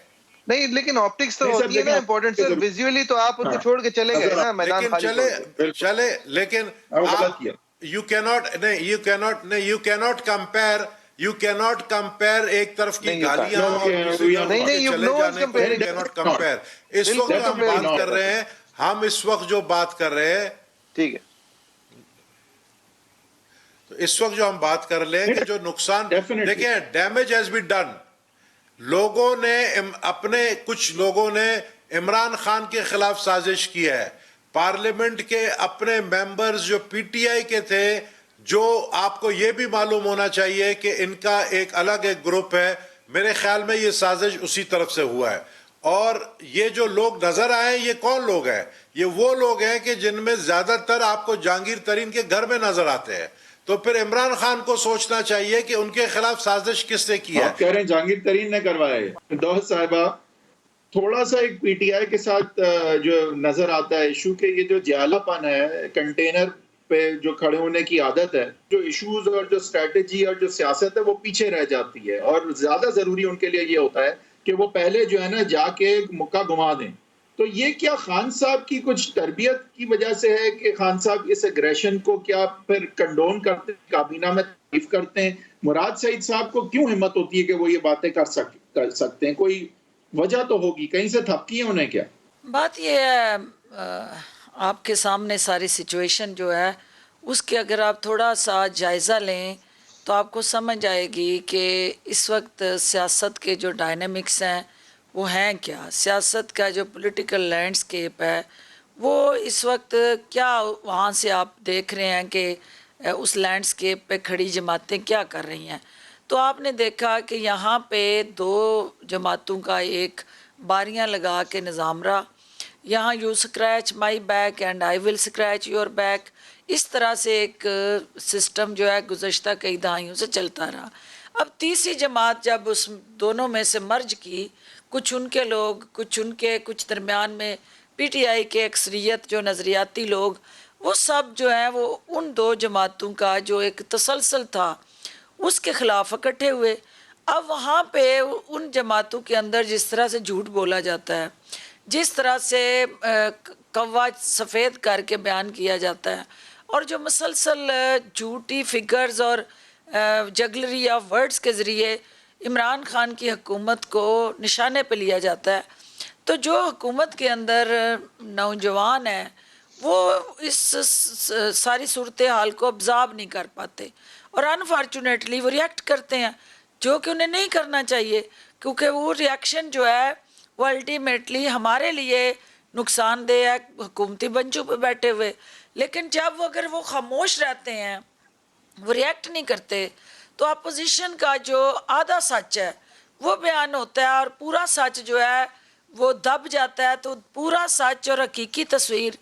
نہیں لیکن آپٹکس تو نہیں سر، ہوتی ہے نا دیکھیں، امپورٹنٹ سر. ویژولی تو آپ ان کو چھوڑ کے چلے گئے نا میدان لیکن خالی چھوڑ کے. چلے لیکن آپ یو کینوٹ کمپیئر ایک طرف کی گالیاں اور دوسری طرف نہیں، کے چلے جانے کو. You cannot compare. اس وقت جو ہم بات کر رہے ہیں، ہم اس وقت جو بات کر رہے ہیں، ٹھیک ہے، تو اس وقت جو ہم بات کر لیں کہ جو نقصان دیکھیں، ڈیمیج ہیز بی ڈن. لوگوں نے کچھ لوگوں نے عمران خان کے خلاف سازش کی ہے. پارلیمنٹ کے اپنے ممبرز جو پی ٹی آئی کے تھے، جو آپ کو یہ بھی معلوم ہونا چاہیے کہ ان کا ایک الگ ایک گروپ ہے. میرے خیال میں یہ سازش اسی طرف سے ہوا ہے. اور یہ جو لوگ نظر آئے یہ کون لوگ ہیں؟ یہ وہ لوگ ہیں کہ جن میں زیادہ تر آپ کو جہانگیر ترین کے گھر میں نظر آتے ہیں. تو پھر عمران خان کو سوچنا چاہیے کہ ان کے خلاف سازش کس نے کی ہے. آپ کہہ رہے ہیں جہانگیر ترین نے کروائے. دوست صاحبہ، تھوڑا سا ایک پی ٹی آئی کے ساتھ جو نظر آتا ہے ایشو کہ یہ جو جیالہ پن ہے، کنٹینر پہ جو کھڑے ہونے کی عادت ہے، جو ایشوز اور جو اسٹریٹجی اور جو سیاست ہے وہ پیچھے رہ جاتی ہے. اور زیادہ ضروری ان کے لیے یہ ہوتا ہے کہ وہ پہلے جو ہے نا جا کے مکہ گھما دیں. تو یہ کیا خان صاحب کی کچھ تربیت کی وجہ سے ہے کہ خان صاحب اس ایگریشن کو کیا پھر کنڈون کرتے ہیں، کابینہ میں تعریف کرتے ہیں؟ مراد سعید صاحب کو کیوں ہمت ہوتی ہے کہ وہ یہ باتیں کر سکتے ہیں؟ کوئی وجہ تو ہوگی، کہیں سے تھپکی ہے انہیں کیا؟ بات یہ ہے، آپ کے سامنے ساری سچویشن جو ہے اس کے اگر آپ تھوڑا سا جائزہ لیں تو آپ کو سمجھ آئے گی کہ اس وقت سیاست کے جو ڈائنامکس ہیں وہ ہیں کیا. سیاست کا جو پولیٹیکل لینڈسکیپ ہے وہ اس وقت کیا وہاں سے آپ دیکھ رہے ہیں کہ اس لینڈسکیپ پہ کھڑی جماعتیں کیا کر رہی ہیں. تو آپ نے دیکھا کہ یہاں پہ دو جماعتوں کا ایک باریاں لگا کے نظام رہا. یہاں you scratch my back and I will scratch your back, اس طرح سے ایک سسٹم جو ہے گزشتہ کئی دہائیوں سے چلتا رہا. اب تیسری جماعت جب اس دونوں میں سے مرج کی، کچھ ان کے لوگ، کچھ درمیان میں پی ٹی آئی کے اکثریت جو نظریاتی لوگ، وہ سب جو ہیں وہ ان دو جماعتوں کا جو ایک تسلسل تھا اس کے خلاف اکٹھے ہوئے. اب وہاں پہ ان جماعتوں کے اندر جس طرح سے جھوٹ بولا جاتا ہے، جس طرح سے کوا سفید کر کے بیان کیا جاتا ہے، اور جو مسلسل جھوٹی فگرز اور جگلری آف ورڈز کے ذریعے عمران خان کی حکومت کو نشانے پہ لیا جاتا ہے، تو جو حکومت کے اندر نوجوان ہیں وہ اس ساری صورتحال کو ابزارب نہیں کر پاتے اور انفارچونیٹلی وہ ریئیکٹ کرتے ہیں، جو کہ انہیں نہیں کرنا چاہیے، کیونکہ وہ ریئیکشن جو ہے وہ الٹیمیٹلی ہمارے لیے نقصان دہ ہے حکومتی بنچوں پہ بیٹھے ہوئے. لیکن جب اگر وہ خاموش رہتے ہیں، وہ ریئیکٹ نہیں کرتے، تو اپوزیشن کا جو آدھا سچ ہے وہ بیان ہوتا ہے اور پورا سچ جو ہے وہ دب جاتا ہے. تو پورا سچ اور حقیقی تصویر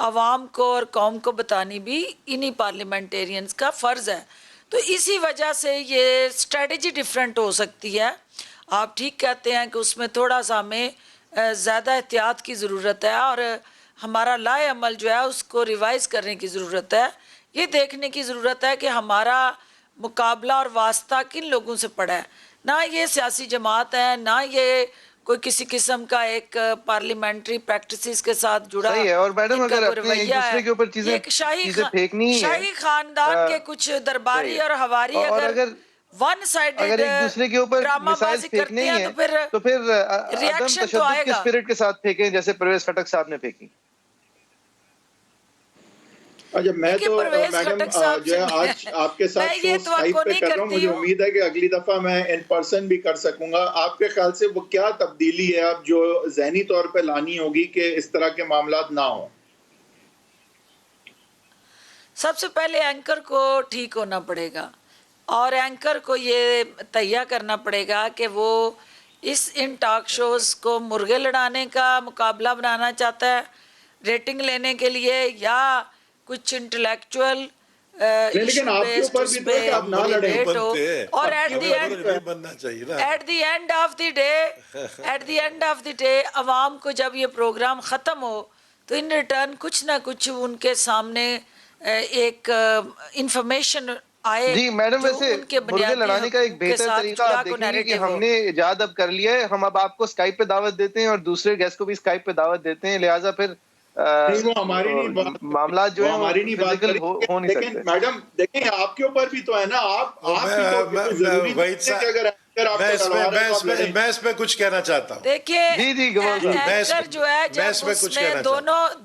عوام کو اور قوم کو بتانی بھی انہی پارلیمنٹیرینز کا فرض ہے. تو اسی وجہ سے یہ اسٹریٹجی ڈیفرنٹ ہو سکتی ہے. آپ ٹھیک کہتے ہیں کہ اس میں تھوڑا سا ہمیں زیادہ احتیاط کی ضرورت ہے اور ہمارا لائے عمل جو ہے اس کو ریوائز کرنے کی ضرورت ہے. یہ دیکھنے کی ضرورت ہے کہ ہمارا مقابلہ اور واسطہ کن لوگوں سے پڑا ہے. نہ یہ سیاسی جماعت ہے، نہ یہ کوئی کسی قسم کا ایک پارلیمنٹری پریکٹسز کے ساتھ جڑا صحیح ہے. اور میڈم اگر اپنے ایک دوسرے کے اوپر چیزیں پھینکنی ہے، شاہی خاندان کے کچھ درباری اور ہواری اگر ون سائیڈڈ اگر ایک دوسرے کے اوپر ڈرامہ مسائل بازی کرتے پھینکنے ہیں ہیں تو پھر عدم ریئیکشن تو تشدد آئے کے گا. اسپرٹ کے ساتھ پھینکیں جیسے پرویز خٹک صاحب نے پھینکی. اچھا، میں تو میڈم جو ہے آج آپ کے ساتھ شو اسکائپ پہ کر رہا ہوں. مجھے امید ہے کہ اگلی دفعہ میں ان پرسن بھی کر سکوں گا. آپ کے خیال سے وہ کیا تبدیلی ہے اب جو ذہنی طور پہ لانی ہوگی کہ اس طرح کے معاملات نہ ہوں؟ سب سے پہلے اینکر کو ٹھیک ہونا پڑے گا اور اینکر کو یہ تہیہ کرنا پڑے گا کہ وہ ان ٹاک شوز کو مرغے لڑانے کا مقابلہ بنانا چاہتا ہے ریٹنگ لینے کے لیے، یا کچھ انٹلیکچوئل لیکن آپ کے اوپر بھی تو ہے کہ آپ نہ لڑیں اور at the end of the day عوام کو جب یہ پروگرام ختم ہو تو ان ریٹرن کچھ نہ کچھ ان کے سامنے ایک انفارمیشن آئے. جی میڈم، ویسے مرغے لڑانے کا ایک بہتر طریقہ آپ دیکھیں گے کہ ہم نے ایجاد اب کر لیا ہے. ہم اب آپ کو اسکائپ پہ دعوت دیتے ہیں اور دوسرے گیسٹ کو بھی اسکائپ پہ دعوت دیتے ہیں، لہٰذا پھر ہماری نہیں بات، معاملات جو ہیں ہماری نہیں بات فزیکل ہو نہیں لیکن سکتے. میڈم دیکھیں آپ کے اوپر بھی تو ہے نا، میں اس پہ کچھ کہنا چاہتا ہوں. دیکھیے اینکر جو ہے جب اس نے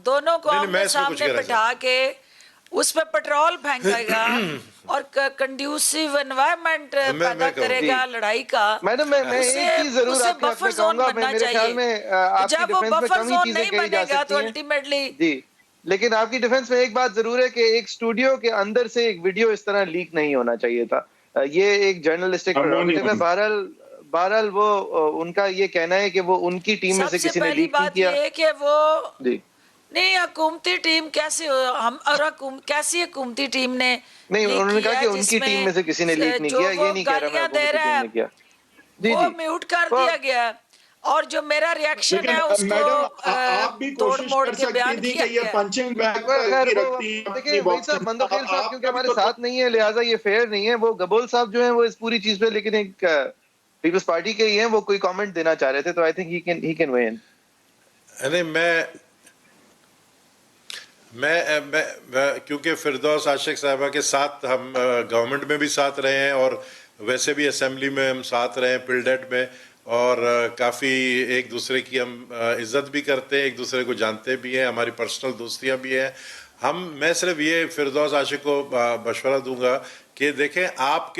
دونوں کو آمنے سامنے بٹھا کے اس پہ پیٹرول پھینکے گا اور کنڈیوسیو انوائرمنٹ پیدا کرے گا لڑائی کا. میڈم میں ایک چیز ضرور آپ کے حق میں کہوں گا، میرے خیال میں آپ کی ڈیفنس میں کم ہی چیزیں کہی جا سکتی ہیں. الٹیمیٹلی جی لیکن آپ کی ڈیفنس میں ایک بات ضرور ہے کہ ایک اسٹوڈیو کے اندر سے ایک ویڈیو اس طرح لیک نہیں ہونا چاہیے تھا. یہ ایک جرنلسٹک پریروگیٹو ہے. بہرحال وہ ان کا یہ کہنا ہے کہ وہ ان کی ٹیم میں سے کسی نے لیک نہیں کیا. سب سے پہلی بات یہ ہے کہ وہ جی نہیں حکومتی ٹیم کیسے ہم اور کیسی حکومتی ٹیم نے نہیں، انہوں نے کہا کہ ان کی ٹیم میں سے کسی نے لیک نہیں کیا. یہ نہیں کہہ رہا میں حکومتی ٹیم نے کیا. وہ میوٹ کر دیا گیا اور جو میرا ریاکشن ہے اس کو توڑ موڑ کے بیان کیا گیا. دیکھیں وہی صاحب مندوخیل صاحب کیونکہ ہمارے ساتھ نہیں ہے لہٰذا یہ فیئر نہیں ہے. وہ گبول صاحب جو ہیں وہ اس پوری چیز پہ لیکن ایک پیپلز پارٹی کے ہی ہیں، وہ کوئی کامنٹ دینا چاہ رہے تھے تو آئی تھنک ہی کین وے ان. میں کیونکہ فردوس عاشق صاحبہ کے ساتھ ہم گورنمنٹ میں بھی ساتھ رہے ہیں اور ویسے بھی اسمبلی میں ہم ساتھ رہے ہیں پلڈیٹ میں، اور کافی ایک دوسرے کی ہم عزت بھی کرتے ہیں، ایک دوسرے کو جانتے بھی ہیں، ہماری پرسنل دوستیاں بھی ہیں. میں صرف یہ فردوس عاشق کو مشورہ دوں گا کہ دیکھیں آپ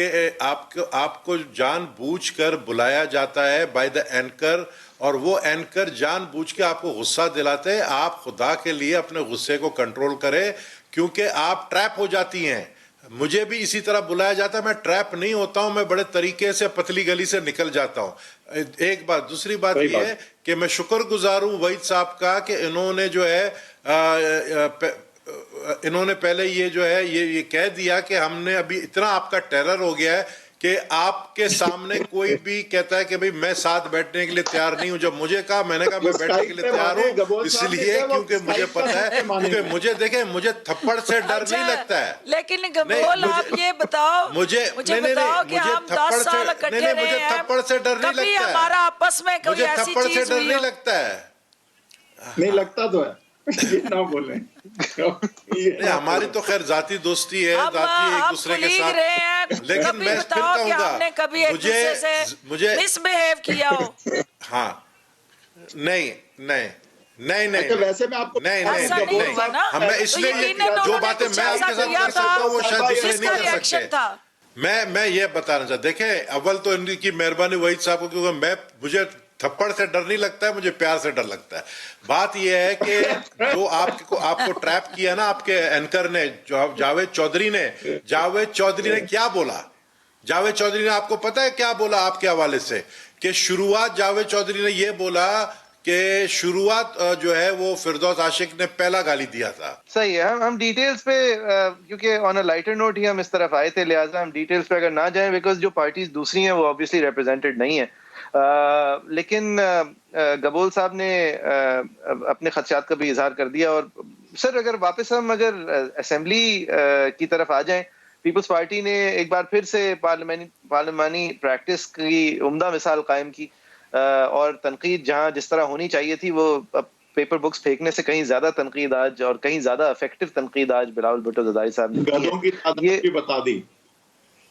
کو جان بوجھ کر بلایا جاتا ہے بائی دا اینکر، اور وہ اینکر جان بوجھ کے آپ کو غصہ دلاتے ہیں. آپ خدا کے لیے اپنے غصے کو کنٹرول کریں کیونکہ آپ ٹریپ ہو جاتی ہیں. مجھے بھی اسی طرح بلایا جاتا ہے، میں ٹریپ نہیں ہوتا ہوں، میں بڑے طریقے سے پتلی گلی سے نکل جاتا ہوں. ایک بات. دوسری بات یہ ہے کہ میں شکر گزار ہوں وحید صاحب کا کہ انہوں نے جو ہے انہوں نے پہلے یہ جو ہے یہ کہہ دیا کہ ہم نے ابھی اتنا آپ کا ٹیرر ہو گیا ہے کہ آپ کے سامنے کوئی بھی کہتا ہے کہ بھئی میں ساتھ بیٹھنے کے لیے تیار نہیں ہوں. جب مجھے کہا میں نے کہا میں بیٹھنے کے لیے تیار ہوں، اس لیے کیونکہ مجھے پتا ہے، کیونکہ مجھے دیکھیں مجھے تھپڑ سے ڈر نہیں لگتا ہے. لیکن گبول آپ یہ بتاؤ مجھے بتاؤ کہ ہم 10 سال اکٹھے رہے ہیں، مجھے تھپڑ سے ڈر نہیں لگتا ہے. کبھی ہمارا آپس میں کوئی ایسی تھپڑ سے چیز ڈر ہوئی نہیں ہو؟ لگتا ہے. نہیں لگتا تو ہے، یہ نہ بولیں. ہماری تو خیر ذاتی دوستی ہے، ذاتی ایک دوسرے کے ساتھ، لیکن میں پھر کہوں گا مجھے مس بیہیو کیا ہو. ہاں نہیں ویسے میں آپ کو ہم اس لیے جو باتیں میں آپ کے ساتھ کر سکتا ہوں وہ شاید دوسرے نہیں کر سکتے. میں یہ بتانا چاہتا، دیکھیں اول تو ان کی مہربانی وحید صاحب کو، کیونکہ مجھے تھپڑ سے ڈر نہیں لگتا ہے، مجھے پیار سے ڈر لگتا ہے. بات یہ ہے کہ جو آپ کو ٹریپ کیا نا آپ کے اینکر نے، جاوید چودھری نے کیا بولا؟ جاوید چودھری نے آپ کو پتا ہے کیا بولا آپ کے حوالے سے؟ کہ شروعات جاوید چودھری نے یہ بولا کہ شروعات جو ہے وہ فردوس عاشق نے پہلا گالی دیا تھا. صحیح ہے. ہم ڈیٹیلز پہ کیونکہ آن اے لائٹر نوٹ ہی ہم اس طرف آئے تھے، لہٰذا ہم ڈیٹیلز پہ اگر نہ جائیں بیکاز جو پارٹیز دوسری ہیں وہ آبویسلی ریپرزینٹڈ نہیں ہیں. لیکن گبول صاحب نے اپنے خدشات کا بھی اظہار کر دیا. اور سر اگر واپس ہم اسمبلی کی طرف آ جائیں، پیپلز پارٹی نے ایک بار پھر سے پارلیمانی پریکٹس کی عمدہ مثال قائم کی، اور تنقید جہاں جس طرح ہونی چاہیے تھی وہ پیپر بکس پھینکنے سے کہیں زیادہ تنقید آج، اور کہیں زیادہ افیکٹو تنقید آج بلاول بھٹو زرداری صاحب نے یہ بتا دی.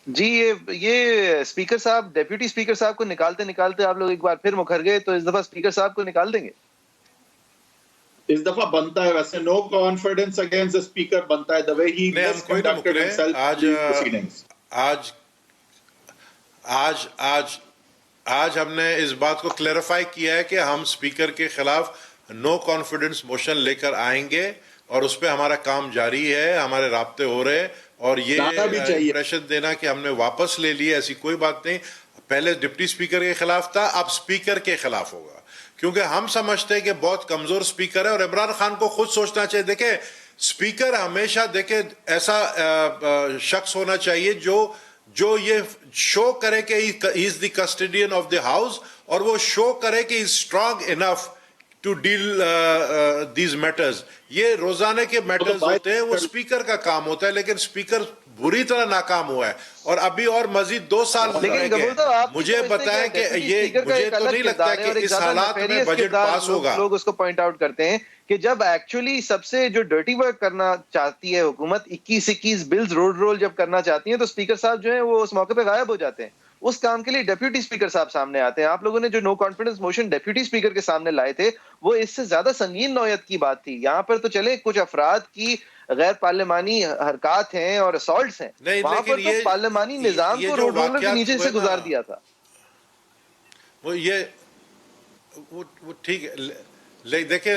جی یہ اسپیکر صاحب، ڈیپیوٹی اسپیکر صاحب کو نکالتے آپ لوگ ایک بار پھر مکر گئے، تو اس دفعہ اسپیکر صاحب کو نکال دیں گے؟ اس دفعہ بنتا ہے ویسے no confidence against the speaker بنتا ہے the way he conducted himself. آج ہم نے اس بات کو کلیریفائی کیا ہے کہ ہم اسپیکر کے خلاف نو کانفیڈنس موشن لے کر آئیں گے، اور اس پہ ہمارا کام جاری ہے، ہمارے رابطے ہو رہے، اور یہ امپریشن دینا کہ ہم نے واپس لے لی، ایسی کوئی بات نہیں. پہلے ڈپٹی اسپیکر کے خلاف تھا، اب اسپیکر کے خلاف ہوگا، کیونکہ ہم سمجھتے ہیں کہ بہت کمزور اسپیکر ہے. اور عمران خان کو خود سوچنا چاہیے. دیکھیں اسپیکر ہمیشہ دیکھیں ایسا شخص ہونا چاہیے جو یہ شو کرے کہ he is the کسٹڈین of the house, اور وہ شو کرے کہ he is strong enough to deal these matters. یہ روزانے کے میٹرز ہوتے ہیں, وہ اسپیکر کا کام ہوتا ہے, لیکن اسپیکر بری طرح ناکام ہوا ہے اور ابھی اور مزید 2 سال رہ گئے. مجھے بتائیں کہ یہ مجھے تو نہیں لگتا کہ اس حالات میں بجٹ پاس ہوگا. لوگ اس کو پوائنٹ آؤٹ کرتے ہیں کہ جب ایکچولی سب سے جو ڈرٹی ورک کرنا چاہتی ہے حکومت, 21 بلز روڈ رول جب کرنا چاہتی ہیں, تو اسپیکر صاحب جو ہیں وہ اس موقع پہ غائب ہو جاتے ہیں. اس کام کے لیے ڈیپیوٹی اسپیکر صاحب سامنے آتے ہیں. آپ لوگوں نے جو no confidence motion deputy speaker کے سامنے لائے تھے, وہ اس سے زیادہ سنگین نوعیت کی بات تھی. یہاں پر تو چلے کچھ افراد کی غیر پارلیمانی حرکات ہیں اور اسالٹس ہیں, وہاں پر تو پارلیمانی نظام کو روڈ رولر کے نیچے سے گزار دیا تھا. وہ ٹھیک ہے, دیکھیں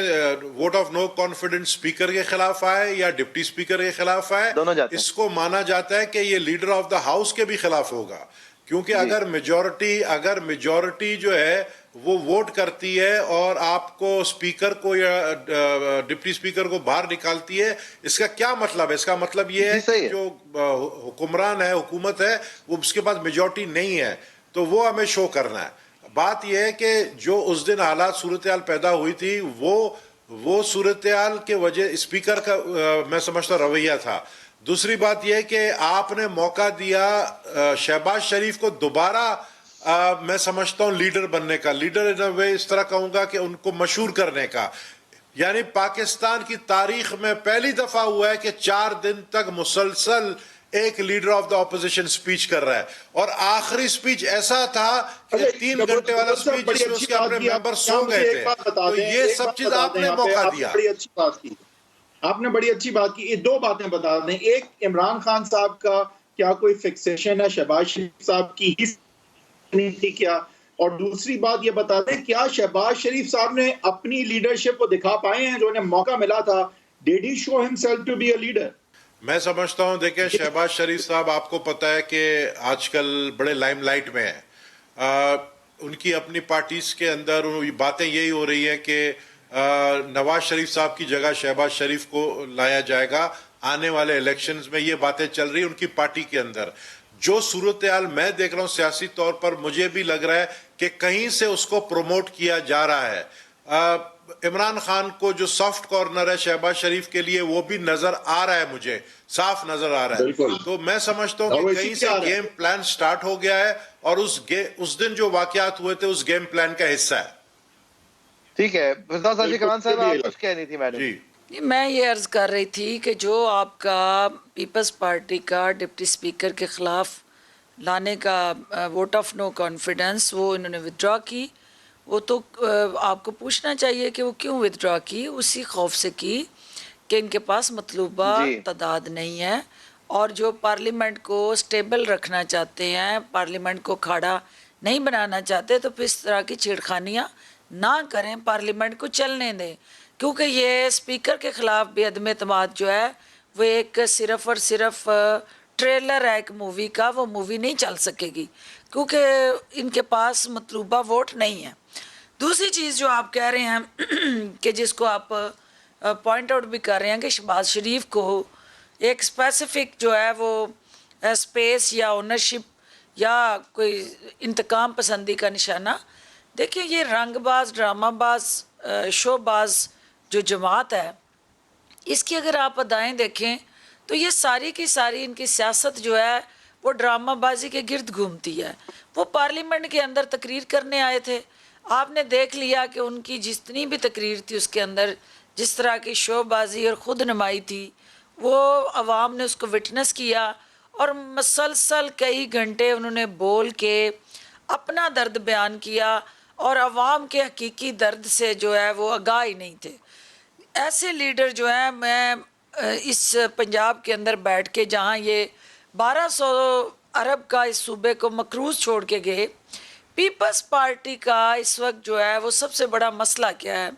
vote of no confidence speaker کے خلاف آئے یا ڈپٹی اسپیکر کے خلاف آئے, اس کو مانا جاتا ہے کہ یہ لیڈر آف دا ہاؤس کے بھی خلاف ہوگا, کیونکہ اگر میجورٹی جو ہے وہ ووٹ کرتی ہے اور آپ کو اسپیکر کو یا ڈپٹی اسپیکر کو باہر نکالتی ہے, اس کا کیا مطلب ہے؟ اس کا مطلب یہ ہے کہ جو حکمران ہے, حکومت ہے, وہ اس کے پاس میجورٹی نہیں ہے, تو وہ ہمیں شو کرنا ہے. بات یہ ہے کہ جو اس دن حالات صورتحال پیدا ہوئی تھی, وہ صورتحال کے وجہ اسپیکر کا میں سمجھتا رویہ تھا. دوسری بات یہ کہ آپ نے موقع دیا شہباز شریف کو دوبارہ میں سمجھتا ہوں لیڈر بننے کا, لیڈر ان اے وے اس طرح کہوں گا کہ ان کو مشہور کرنے کا. یعنی پاکستان کی تاریخ میں پہلی دفعہ ہوا ہے کہ 4 دن تک مسلسل ایک leader of the opposition speech کر رہا ہے, اور آخری سپیچ ایسا تھا کہ 3 گھنٹے والا سپیچ جس میں اس کے اپنے ممبر سو گئے تھے. تو یہ سب چیز آپ نے موقع دیا. آپ نے بڑی اچھی بات کی. 2 باتیں بتا دیں. ایک, عمران خان صاحب کا کیا کوئی فکسیشن ہے شہباز شریف صاحب کی ہی نہیں تھی کیا؟ اور دوسری بات یہ بتا دیں, کیا شہباز شریف صاحب نے اپنی لیڈرشپ کو دکھا پائے ہیں جو انہیں موقع ملا تھا؟ Did he show himself to be a leader? میں سمجھتا ہوں, دیکھیں شہباز شریف صاحب آپ کو پتا ہے کہ آج کل بڑے لائم لائٹ میں ہیں. ان کی اپنی پارٹیز کے اندر باتیں یہی ہو رہی ہیں کہ نواز شریف صاحب کی جگہ شہباز شریف کو لایا جائے گا آنے والے الیکشنز میں. یہ باتیں چل رہی ہیں ان کی پارٹی کے اندر. جو صورتحال میں دیکھ رہا ہوں سیاسی طور پر, مجھے بھی لگ رہا ہے کہ کہیں سے اس کو پروموٹ کیا جا رہا ہے. عمران خان کو جو سافٹ کارنر ہے شہباز شریف کے لیے, وہ بھی نظر آ رہا ہے, مجھے صاف نظر آ رہا ہے. تو میں سمجھتا ہوں کہ کہیں سے گیم پلان سٹارٹ ہو گیا ہے, اور اس دن جو واقعات ہوئے تھے اس گیم پلان کا حصہ ہے. ٹھیک ہے, فردوس حاجی کمان صاحب آپ کچھ کہہ رہی تھی میڈم. جی, میں یہ عرض کر رہی تھی کہ جو آپ کا پیپلز پارٹی کا ڈپٹی اسپیکر کے خلاف لانے کا ووٹ آف نو کانفیڈنس, وہ انہوں نے ودرا کی. وہ تو آپ کو پوچھنا چاہیے کہ وہ کیوں ودرا کی. اسی خوف سے کی کہ ان کے پاس مطلوبہ تعداد نہیں ہے, اور جو پارلیمنٹ کو سٹیبل رکھنا چاہتے ہیں, پارلیمنٹ کو کھاڑا نہیں بنانا چاہتے, تو پھر اس طرح کی چھیڑخانیاں نہ کریں, پارلیمنٹ کو چلنے دیں. کیونکہ یہ اسپیکر کے خلاف بھی عدم اعتماد جو ہے وہ ایک صرف اور صرف ٹریلر ہے ایک مووی کا, وہ مووی نہیں چل سکے گی کیونکہ ان کے پاس مطلوبہ ووٹ نہیں ہے. دوسری چیز جو آپ کہہ رہے ہیں کہ جس کو آپ پوائنٹ آؤٹ بھی کر رہے ہیں کہ شہباز شریف کو ایک اسپیسیفک جو ہے وہ اسپیس یا اونرشپ یا کوئی انتقام پسندی کا نشانہ. دیکھیں یہ رنگ باز, ڈرامہ باز, شو باز جو جماعت ہے, اس کی اگر آپ ادائیں دیکھیں تو یہ ساری کی ساری ان کی سیاست جو ہے وہ ڈرامہ بازی کے گرد گھومتی ہے. وہ پارلیمنٹ کے اندر تقریر کرنے آئے تھے, آپ نے دیکھ لیا کہ ان کی جتنی بھی تقریر تھی اس کے اندر جس طرح کی شو بازی اور خود نمائی تھی, وہ عوام نے اس کو وٹنس کیا, اور مسلسل کئی گھنٹے انہوں نے بول کے اپنا درد بیان کیا, اور عوام کے حقیقی درد سے جو ہے وہ آگاہ ہی نہیں تھے. ایسے لیڈر جو ہیں, میں اس پنجاب کے اندر بیٹھ کے جہاں یہ 1200 ارب کا اس صوبے کو مقروض چھوڑ کے گئے, پیپلز پارٹی کا اس وقت جو ہے وہ سب سے بڑا مسئلہ کیا ہے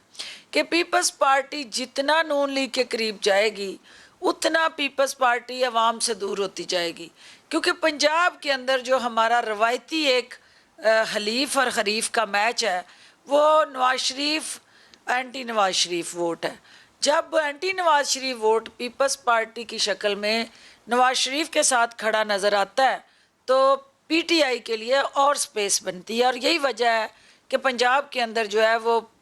کہ پیپلز پارٹی جتنا نون لیگ کے قریب جائے گی اتنا پیپلز پارٹی عوام سے دور ہوتی جائے گی. کیونکہ پنجاب کے اندر جو ہمارا روایتی ایک حلیف اور حریف کا میچ ہے وہ نواز شریف اینٹی نواز شریف ووٹ ہے. جب anti Nawaz Sharif vote Peoples party کی شکل میں نواز شریف کے ساتھ کھڑا نظر آتا ہے تو پی ٹی آئی کے لیے اور سپیس بنتی ہے, اور یہی وجہ ہے کہ پنجاب کے اندر جو ہے وہ